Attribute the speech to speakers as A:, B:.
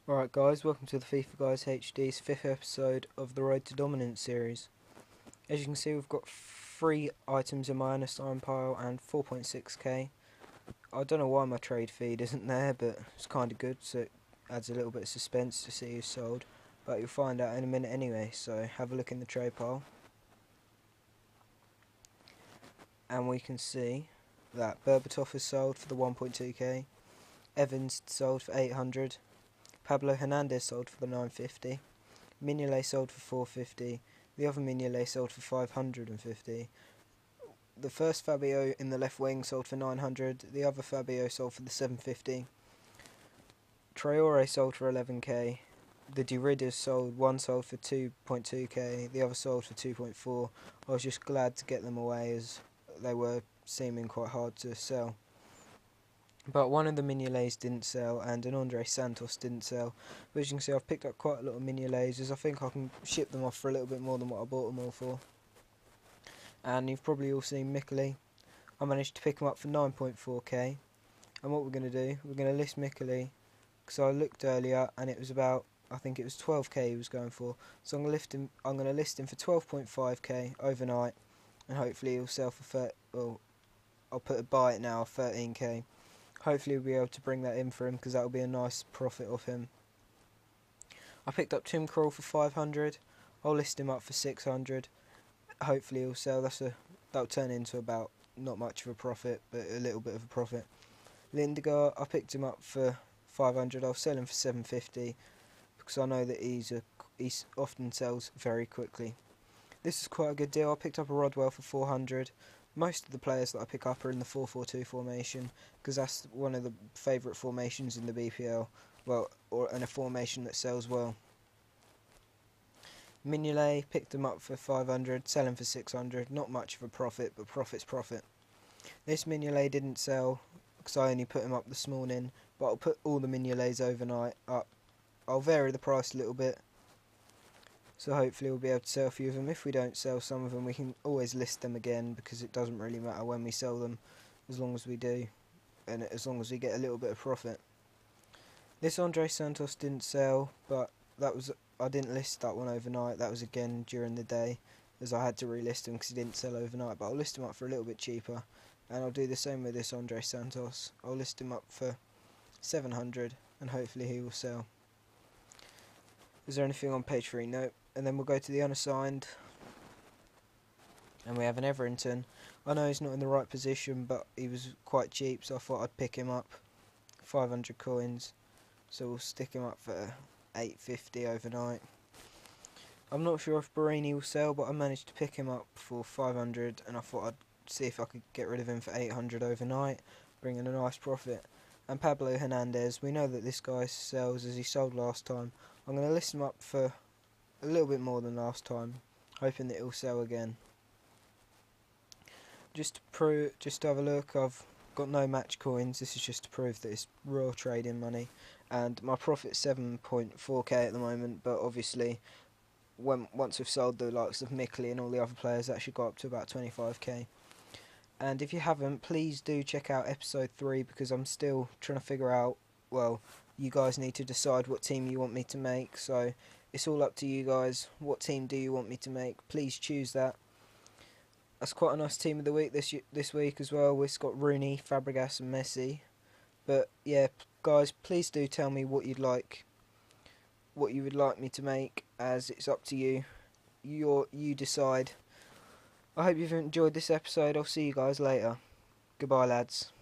A: Alright guys, welcome to the FIFA Guys HD's 5th episode of the Road to Dominance series. As you can see, we've got 3 items in my unassigned pile and 4.6k. I don't know why my trade feed isn't there, but it's kind of good, so it adds a little bit of suspense to see who's sold. But you'll find out in a minute anyway, so have a look in the trade pile. And we can see that Berbatov is sold for the 1.2k, Evans sold for 800, Pablo Hernandez sold for the 950, Mignolet sold for 450, the other Mignolet sold for 550. The first Fabio in the left wing sold for 900, the other Fabio sold for the 750. Traore sold for 11k, the Duridas sold, one sold for 2.2k, the other sold for 2.4. I was just glad to get them away as they were seeming quite hard to sell. But one of the Mignolets didn't sell and an Andre Santos didn't sell. But as you can see, I've picked up quite a lot of Mignolets as I think I can ship them off for a little bit more than what I bought them all for. And you've probably all seen Mikkeli. I managed to pick him up for 9.4k. And what we're going to do, we're going to list Mikkeli, because I looked earlier and it was about, I think it was 12k he was going for. So I'm going to list him for 12.5k overnight, and hopefully he'll sell for well, I'll put a buy it now, 13k. Hopefully we'll be able to bring that in for him, because that'll be a nice profit off him. I picked up Tim Krul for 500. I'll list him up for 600. Hopefully he'll sell. That'll turn into about not much of a profit, but a little bit of a profit. Lindegaard, I picked him up for 500. I'll sell him for 750 because I know that he often sells very quickly. This is quite a good deal. I picked up a Rodwell for 400. Most of the players that I pick up are in the 4-4-2 formation, because that's one of the favourite formations in the BPL. And a formation that sells well. Mignolet, picked him up for 500, sell him for 600. Not much of a profit, but profit's profit. This Mignolet didn't sell because I only put him up this morning, but I'll put all the Mignolets overnight up. I'll vary the price a little bit, so hopefully we'll be able to sell a few of them. If we don't sell some of them, we can always list them again, because it doesn't really matter when we sell them, as long as we do, and as long as we get a little bit of profit. This Andre Santos didn't sell, but I didn't list that one overnight. That was again during the day, as I had to relist him because he didn't sell overnight, but I'll list him up for a little bit cheaper. And I'll do the same with this Andre Santos. I'll list him up for 700 and hopefully he will sell. Is there anything on page 3? No. And then we'll go to the unassigned. And we have an Everington. I know he's not in the right position, but he was quite cheap, so I thought I'd pick him up. 500 coins. So we'll stick him up for 850 overnight. I'm not sure if Barini will sell, but I managed to pick him up for 500, and I thought I'd see if I could get rid of him for 800 overnight, bringing a nice profit. And Pablo Hernandez, we know that this guy sells as he sold last time. I'm going to list him up for a little bit more than last time, hoping that he'll sell again. Just to have a look, I've got no match coins. This is just to prove that it's raw trading money, and my profit's 7.4k at the moment, but obviously once we've sold the likes of Mikkeli and all the other players, that should go up to about 25k. And if you haven't, please do check out episode 3, because I'm still trying to figure out, well, you guys need to decide what team you want me to make, so it's all up to you guys. What team do you want me to make? Please choose that. That's quite a nice team of the week this week as well. We've got Rooney, Fabregas and Messi. But yeah, guys, please do tell me what you would like me to make, as it's up to you. You decide. I hope you've enjoyed this episode. I'll see you guys later. Goodbye, lads.